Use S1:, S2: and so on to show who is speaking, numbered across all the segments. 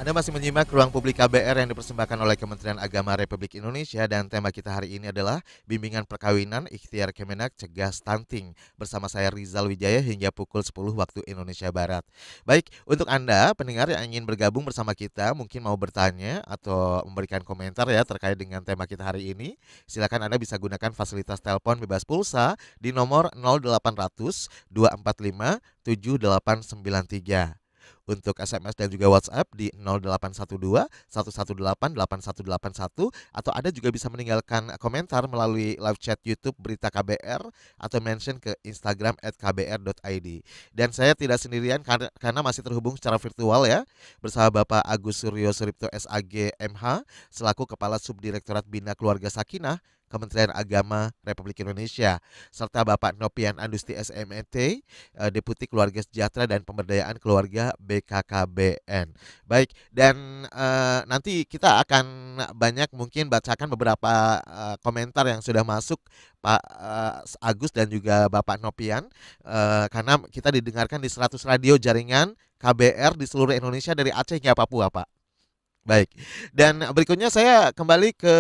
S1: Anda masih menyimak Ruang Publik KBR yang dipersembahkan oleh Kementerian Agama Republik Indonesia dan tema kita hari ini adalah Bimbingan Perkawinan Ikhtiar Kemenak Cegah Stunting bersama saya Rizal Wijaya hingga pukul 10 waktu Indonesia Barat. Baik, untuk Anda pendengar yang ingin bergabung bersama kita mungkin mau bertanya atau memberikan komentar ya terkait dengan tema kita hari ini, silakan Anda bisa gunakan fasilitas telepon bebas pulsa di nomor 0800 245 7893. Untuk SMS dan juga WhatsApp di 0812 118 8181 atau Anda juga bisa meninggalkan komentar melalui live chat YouTube Berita KBR atau mention ke Instagram @kbr.id. Dan saya tidak sendirian karena masih terhubung secara virtual ya bersama Bapak Agus Suryo Suripto SAG MH selaku Kepala Subdirektorat Bina Keluarga Sakinah Kementerian Agama Republik Indonesia serta Bapak Nopian Andusti SMET Deputi Keluarga Sejahtera dan Pemberdayaan Keluarga BKKBN. Baik, dan nanti kita akan banyak mungkin bacakan beberapa komentar yang sudah masuk Pak Agus dan juga Bapak Nopian, karena kita didengarkan di 100 radio jaringan KBR di seluruh Indonesia dari Aceh hingga Papua, Pak. Baik, dan berikutnya saya kembali ke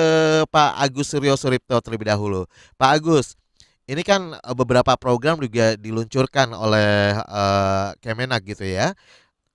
S1: Pak Agus Suryo Suripto terlebih dahulu. Pak Agus, ini kan beberapa program juga diluncurkan oleh Kemenak gitu ya.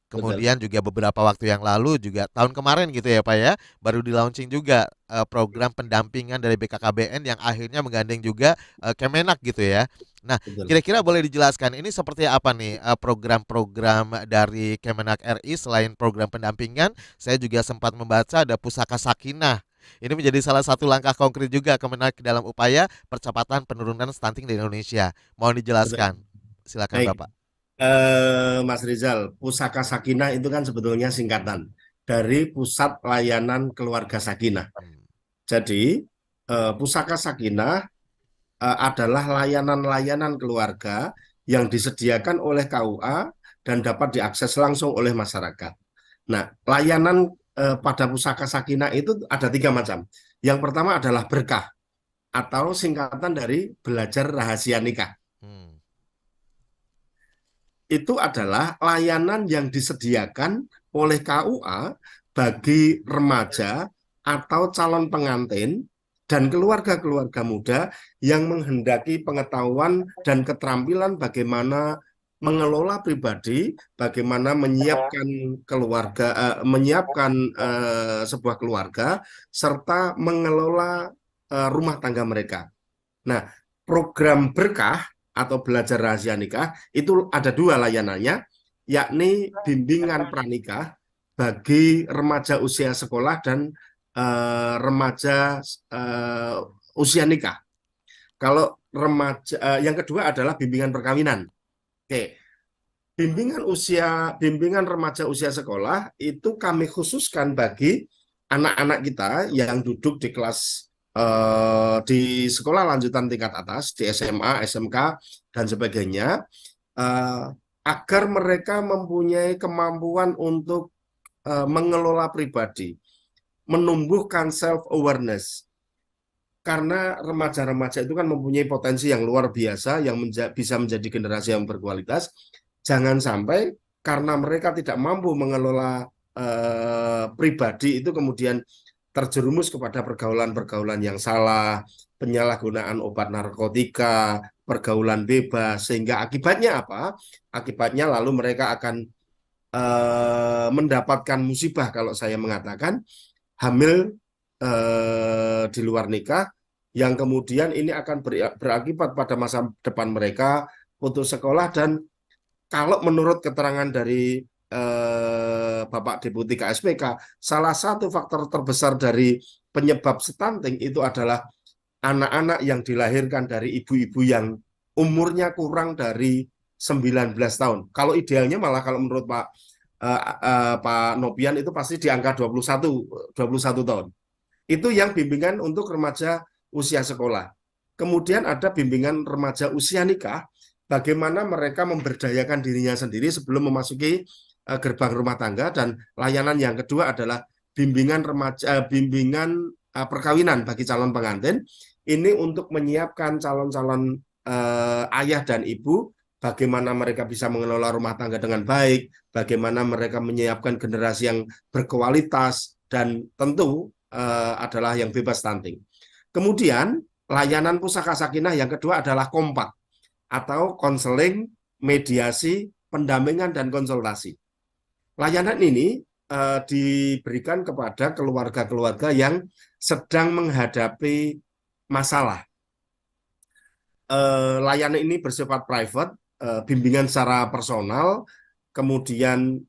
S2: Betul.
S1: Kemudian juga beberapa waktu yang lalu juga tahun kemarin gitu ya Pak ya, baru di launching juga program pendampingan dari BKKBN yang akhirnya menggandeng juga Kemenak gitu ya. Nah,
S2: Betul.
S1: kira-kira boleh dijelaskan ini seperti apa nih program-program dari Kemenak RI selain program pendampingan, saya juga sempat membaca ada Pusaka Sakinah. Ini menjadi salah satu langkah konkret juga Kemenak dalam upaya percepatan penurunan stunting di Indonesia. Mohon
S2: Betul.
S1: dijelaskan. Silakan
S2: Baik,
S1: Bapak.
S2: Mas Rizal, Pusaka Sakinah itu kan sebetulnya singkatan dari Pusat Layanan Keluarga Sakinah.
S1: Hmm.
S2: Jadi, Pusaka Sakinah adalah layanan-layanan keluarga yang disediakan oleh KUA dan dapat diakses langsung oleh masyarakat. Nah, layanan pada Pusaka Sakinah itu ada tiga macam. Yang pertama adalah berkah atau singkatan dari belajar rahasia nikah.
S1: Hmm.
S2: Itu adalah layanan yang disediakan oleh KUA bagi remaja atau calon pengantin dan keluarga-keluarga muda yang menghendaki pengetahuan dan keterampilan bagaimana mengelola pribadi, bagaimana menyiapkan keluarga, menyiapkan sebuah keluarga, serta mengelola rumah tangga mereka. Nah, program berkah atau belajar rahasia nikah itu ada dua layanannya, yakni bimbingan pranikah bagi remaja usia sekolah dan remaja eh, usia nikah. Kalau remaja, yang kedua adalah bimbingan perkawinan. Oke, bimbingan remaja usia sekolah itu kami khususkan bagi anak-anak kita yang duduk di kelas di sekolah lanjutan tingkat atas, di SMA, SMK, dan sebagainya, eh, agar mereka mempunyai kemampuan untuk mengelola pribadi, menumbuhkan self-awareness. Karena remaja-remaja itu kan mempunyai potensi yang luar biasa, yang bisa menjadi generasi yang berkualitas. Jangan sampai karena mereka tidak mampu mengelola pribadi itu kemudian terjerumus kepada pergaulan-pergaulan yang salah, penyalahgunaan obat narkotika, pergaulan bebas, sehingga akibatnya apa? Akibatnya lalu mereka akan mendapatkan musibah kalau saya mengatakan hamil di luar nikah, yang kemudian ini akan berakibat pada masa depan mereka, putus sekolah, dan kalau menurut keterangan dari Bapak Deputi KSPK, salah satu faktor terbesar dari penyebab stunting itu adalah anak-anak yang dilahirkan dari ibu-ibu yang umurnya kurang dari 19 tahun. Kalau idealnya malah kalau menurut Pak Nopian itu pasti di angka 21 tahun. Itu yang bimbingan untuk remaja usia sekolah. Kemudian ada bimbingan remaja usia nikah, bagaimana mereka memberdayakan dirinya sendiri sebelum memasuki gerbang rumah tangga. Dan layanan yang kedua adalah bimbingan perkawinan bagi calon pengantin. Ini untuk menyiapkan calon-calon ayah dan ibu bagaimana mereka bisa mengelola rumah tangga dengan baik, bagaimana mereka menyiapkan generasi yang berkualitas, dan tentu adalah yang bebas stunting. Kemudian layanan pusaka sakinah yang kedua adalah kompak atau konseling, mediasi, pendampingan, dan konsultasi. Layanan ini diberikan kepada keluarga-keluarga yang sedang menghadapi masalah. Layanan ini bersifat private, bimbingan secara personal, kemudian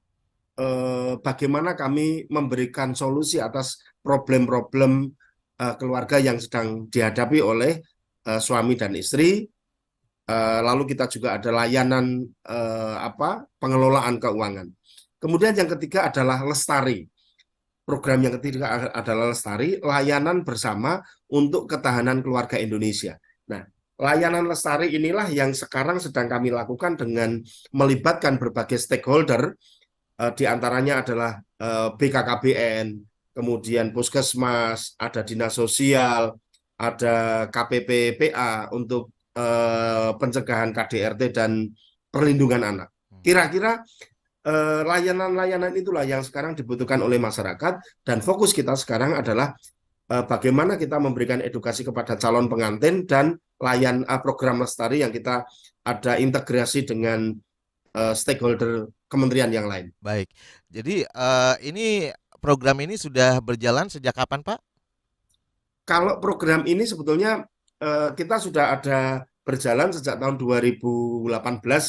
S2: bagaimana kami memberikan solusi atas problem-problem keluarga yang sedang dihadapi oleh suami dan istri. Lalu kita juga ada layanan pengelolaan keuangan. Kemudian yang ketiga adalah Lestari. Program yang ketiga adalah Lestari, layanan bersama untuk ketahanan keluarga Indonesia. Nah, layanan Lestari inilah yang sekarang sedang kami lakukan dengan melibatkan berbagai stakeholder, di antaranya adalah BKKBN, kemudian Puskesmas, ada Dinas Sosial, ada KPPPA untuk pencegahan KDRT dan perlindungan anak. Kira-kira layanan-layanan itulah yang sekarang dibutuhkan oleh masyarakat, dan fokus kita sekarang adalah bagaimana kita memberikan edukasi kepada calon pengantin dan program Lestari yang kita ada integrasi dengan stakeholder kementerian yang lain.
S1: Baik. Jadi ini program ini sudah berjalan sejak kapan, Pak?
S2: Kalau program ini sebetulnya kita sudah ada berjalan sejak tahun 2018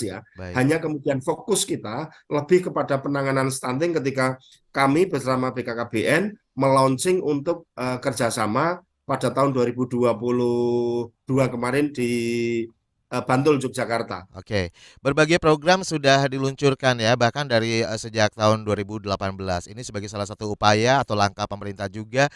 S2: ya.
S1: Baik.
S2: Hanya kemudian fokus kita lebih kepada penanganan stunting ketika kami bersama BKKBN melaunching untuk kerjasama pada tahun 2022 kemarin di Bantul, Yogyakarta.
S1: Oke, berbagai program sudah diluncurkan ya, bahkan dari sejak tahun 2018. Ini sebagai salah satu upaya atau langkah pemerintah juga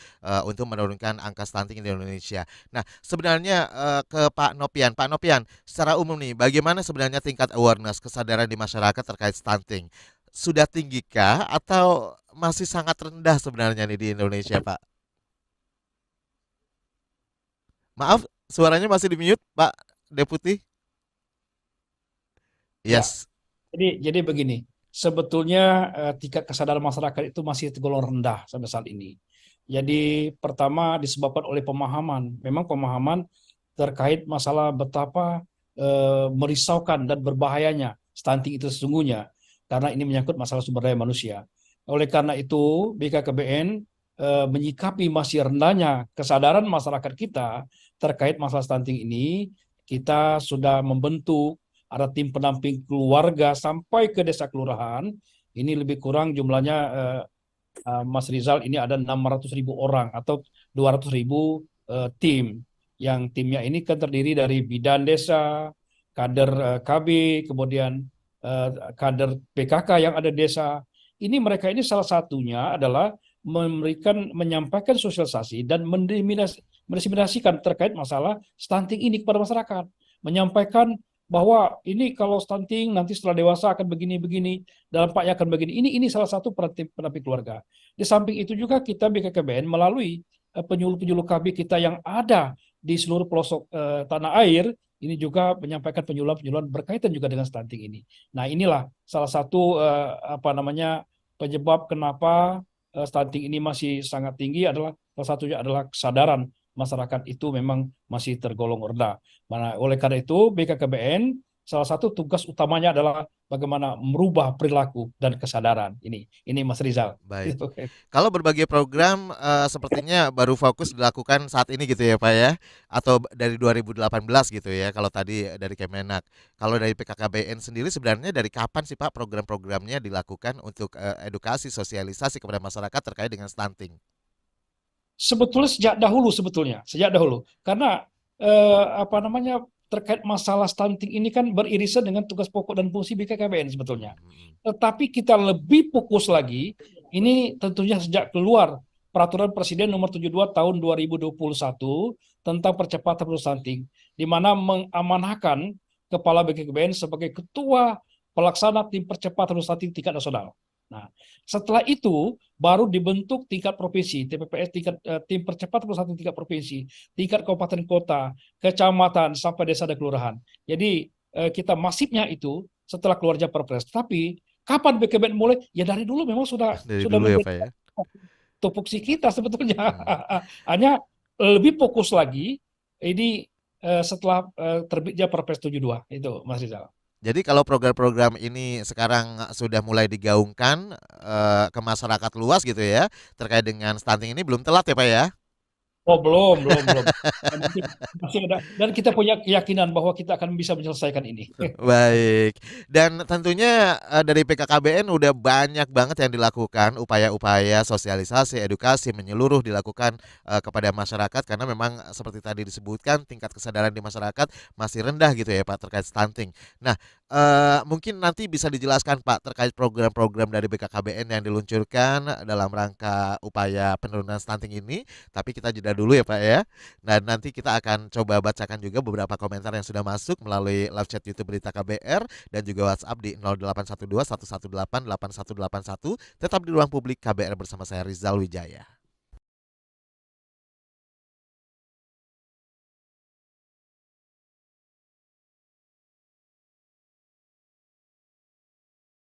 S1: untuk menurunkan angka stunting di Indonesia. Nah, sebenarnya ke Pak Nopian. Pak Nopian, secara umum nih, bagaimana sebenarnya tingkat awareness, kesadaran di masyarakat terkait stunting? Sudah tinggikah atau masih sangat rendah sebenarnya nih di Indonesia, Pak? Maaf, suaranya masih di mute, Pak Deputi.
S3: Ya,
S1: Yes.
S3: jadi begini, sebetulnya tingkat kesadaran masyarakat itu masih tergolong rendah sampai saat ini. Jadi pertama disebabkan oleh pemahaman. Memang pemahaman terkait masalah betapa merisaukan dan berbahayanya stunting itu sesungguhnya, karena ini menyangkut masalah sumber daya manusia. Oleh karena itu, BKKBN menyikapi masih rendahnya kesadaran masyarakat kita terkait masalah stunting ini. Kita sudah membentuk, ada tim pendamping keluarga sampai ke desa kelurahan. Ini lebih kurang jumlahnya, Mas Rizal, ini ada 600.000 orang atau 200.000 tim. Yang timnya ini kan terdiri dari bidan desa, kader KB, kemudian kader PKK yang ada di desa. Ini mereka ini salah satunya adalah menyampaikan sosialisasi dan mendiseminasikan terkait masalah stunting ini kepada masyarakat. Menyampaikan bahwa ini kalau stunting nanti setelah dewasa akan begini-begini, dampaknya akan begini. Ini salah satu pendamping keluarga. Di samping itu juga kita BKKBN melalui penyuluh-penyuluh KB kita yang ada di seluruh pelosok tanah air, ini juga menyampaikan penyuluhan-penyuluhan berkaitan juga dengan stunting ini. Nah, inilah salah satu penyebab kenapa stunting ini masih sangat tinggi, adalah salah satunya adalah kesadaran masyarakat itu memang masih tergolong rendah. Oleh karena itu, BKKBN salah satu tugas utamanya adalah bagaimana merubah perilaku dan kesadaran. Ini Mas Rizal.
S1: Baik. Kalau berbagai program sepertinya baru fokus dilakukan saat ini gitu ya, Pak ya, atau dari 2018 gitu ya. Kalau tadi dari Kemenak, kalau dari PKKBN sendiri sebenarnya dari kapan sih Pak program-programnya dilakukan untuk edukasi sosialisasi kepada masyarakat terkait dengan stunting?
S3: Sebetulnya sejak dahulu, karena terkait masalah stunting ini kan beririsan dengan tugas pokok dan fungsi BKKBN sebetulnya. Tetapi kita lebih fokus lagi, ini tentunya sejak keluar Peraturan Presiden Nomor 72 Tahun 2021 tentang percepatan penanganan stunting, di mana mengamanahkan Kepala BKKBN sebagai Ketua Pelaksana Tim Percepatan penanganan stunting tingkat nasional. Nah, setelah itu baru dibentuk tingkat provinsi, TPPS, tim percepat penanganan tingkat provinsi, tingkat kabupaten kota, kecamatan, sampai desa dan kelurahan. Jadi kita masifnya itu setelah keluarnya Perpres. Tapi kapan BKBN mulai? Ya dari dulu memang sudah
S1: Dari
S3: sudah
S1: dulu ya Pak
S3: menjadi
S1: ya.
S3: tupoksi kita sebetulnya.
S1: Hmm.
S3: Hanya lebih fokus lagi ini setelah terbitnya Perpres 72 itu Mas Rizal.
S1: Jadi kalau program-program ini sekarang sudah mulai digaungkan ke masyarakat luas gitu ya, terkait dengan stunting ini belum telat ya Pak ya?
S3: Oh belum. Masih ada. Dan kita punya keyakinan bahwa kita akan bisa menyelesaikan ini.
S1: Baik. Dan tentunya dari PKKBN udah banyak banget yang dilakukan upaya-upaya sosialisasi, edukasi menyeluruh dilakukan kepada masyarakat karena memang seperti tadi disebutkan tingkat kesadaran di masyarakat masih rendah gitu ya Pak terkait stunting. Nah, mungkin nanti bisa dijelaskan Pak terkait program-program dari BKKBN yang diluncurkan dalam rangka upaya penurunan stunting ini, tapi kita jeda dulu ya Pak ya. Nah, nanti kita akan coba bacakan juga beberapa komentar yang sudah masuk melalui live chat YouTube Berita KBR dan juga WhatsApp di 0812 118 8181. Tetap di ruang publik KBR bersama saya Rizal Wijaya.